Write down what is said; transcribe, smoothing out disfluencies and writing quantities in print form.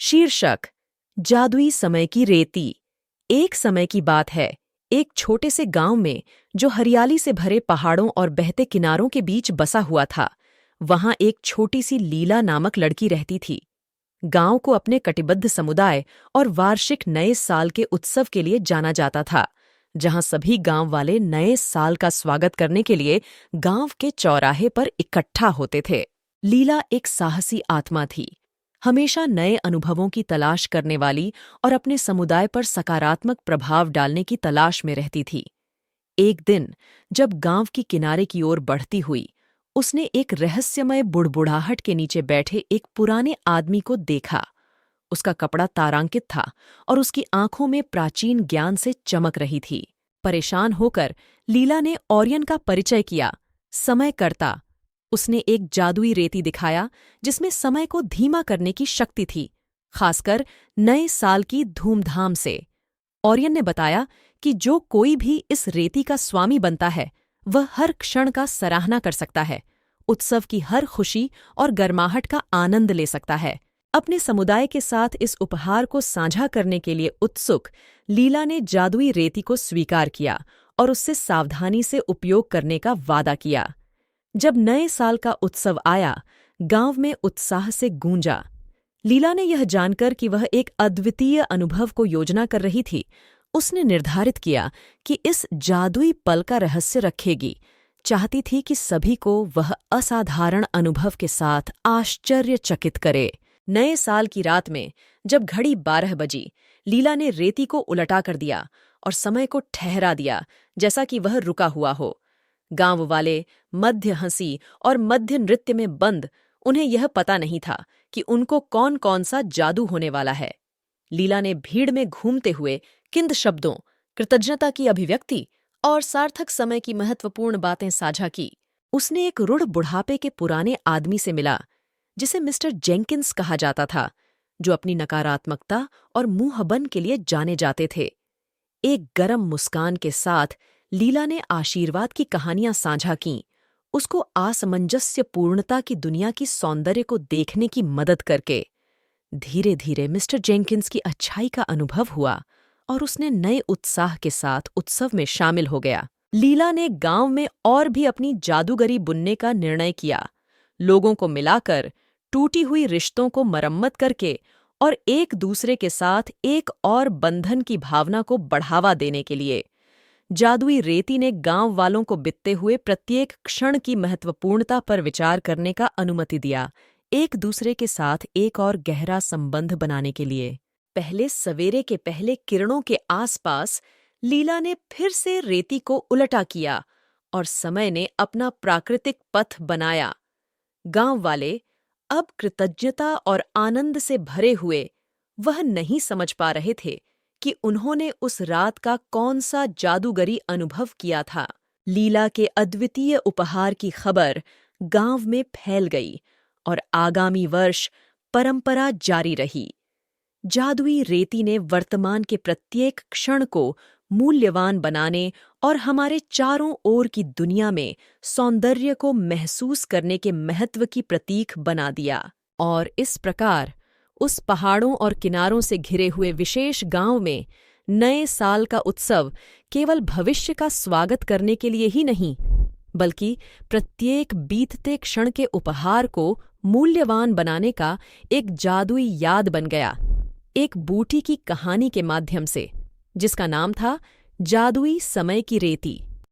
शीर्षक जादुई समय की रेती। एक समय की बात है, एक छोटे से गांव में जो हरियाली से भरे पहाड़ों और बहते किनारों के बीच बसा हुआ था, वहां एक छोटी सी लीला नामक लड़की रहती थी। गांव को अपने कटिबद्ध समुदाय और वार्षिक नए साल के उत्सव के लिए जाना जाता था, जहां सभी गांव वाले नए साल का स्वागत करने के लिए गांव के चौराहे पर इकट्ठा होते थे। लीला एक साहसी आत्मा थी, हमेशा नए अनुभवों की तलाश करने वाली और अपने समुदाय पर सकारात्मक प्रभाव डालने की तलाश में रहती थी। एक दिन जब गांव की किनारे की ओर बढ़ती हुई, उसने एक रहस्यमय बुड़बुड़ाहट के नीचे बैठे एक पुराने आदमी को देखा। उसका कपड़ा तारांकित था और उसकी आंखों में प्राचीन ज्ञान से चमक रही थी। परेशान होकर लीला ने ओरियन का परिचय किया, समयकर्ता। उसने एक जादुई रेती दिखाया जिसमें समय को धीमा करने की शक्ति थी, खासकर नए साल की धूमधाम से। ओरियन ने बताया कि जो कोई भी इस रेती का स्वामी बनता है, वह हर क्षण का सराहना कर सकता है, उत्सव की हर खुशी और गर्माहट का आनंद ले सकता है। अपने समुदाय के साथ इस उपहार को साझा करने के लिए उत्सुक लीला ने जादुई रेती को स्वीकार किया और उससे सावधानी से उपयोग करने का वादा किया। जब नए साल का उत्सव आया, गांव में उत्साह से गूंजा। लीला ने यह जानकर कि वह एक अद्वितीय अनुभव को योजना कर रही थी, उसने निर्धारित किया कि इस जादुई पल का रहस्य रखेगी। चाहती थी कि सभी को वह असाधारण अनुभव के साथ आश्चर्यचकित करे। नए साल की रात में जब घड़ी 12 बजी, लीला ने रेती को उलटा कर दिया और समय को ठहरा दिया, जैसा कि वह रुका हुआ हो। गांव वाले मध्य हंसी और मध्य नृत्य में बंद, उन्हें यह पता नहीं था कि उनको कौन कौन सा जादू होने वाला है। लीला ने भीड़ में घूमते हुए किंद शब्दों, कृतज्ञता की अभिव्यक्ति और सार्थक समय की महत्वपूर्ण बातें साझा की। उसने एक रूढ़ बुढ़ापे के पुराने आदमी से मिला, जिसे मिस्टर जेंकिंस कहा जाता था, जो अपनी नकारात्मकता और मुंहबन के लिए जाने जाते थे। एक गरम मुस्कान के साथ लीला ने आशीर्वाद की कहानियां साझा कीं, उसको असमंजस्य पूर्णता की दुनिया की सौंदर्य को देखने की मदद करके। धीरे धीरे मिस्टर जेंकिंस की अच्छाई का अनुभव हुआ और उसने नए उत्साह के साथ उत्सव में शामिल हो गया। लीला ने गांव में और भी अपनी जादूगरी बुनने का निर्णय किया, लोगों को मिलाकर, टूटी हुई रिश्तों को मरम्मत करके और एक दूसरे के साथ एक और बंधन की भावना को बढ़ावा देने के लिए। जादुई रेती ने गांव वालों को बीतते हुए प्रत्येक क्षण की महत्वपूर्णता पर विचार करने का अनुमति दिया, एक दूसरे के साथ एक और गहरा संबंध बनाने के लिए। पहले सवेरे के पहले किरणों के आसपास लीला ने फिर से रेती को उलटा किया और समय ने अपना प्राकृतिक पथ बनाया। गांव वाले अब कृतज्ञता और आनंद से भरे हुए, वह नहीं समझ पा रहे थे कि उन्होंने उस रात का कौन सा जादूगरी अनुभव किया था। लीला के अद्वितीय उपहार की खबर गांव में फैल गई और आगामी वर्ष परंपरा जारी रही। जादुई रेती ने वर्तमान के प्रत्येक क्षण को मूल्यवान बनाने और हमारे चारों ओर की दुनिया में सौंदर्य को महसूस करने के महत्व की प्रतीक बना दिया। और इस प्रकार उस पहाड़ों और किनारों से घिरे हुए विशेष गांव में नए साल का उत्सव केवल भविष्य का स्वागत करने के लिए ही नहीं, बल्कि प्रत्येक बीतते क्षण के उपहार को मूल्यवान बनाने का एक जादुई याद बन गया, एक बूटी की कहानी के माध्यम से, जिसका नाम था जादुई समय की रेती।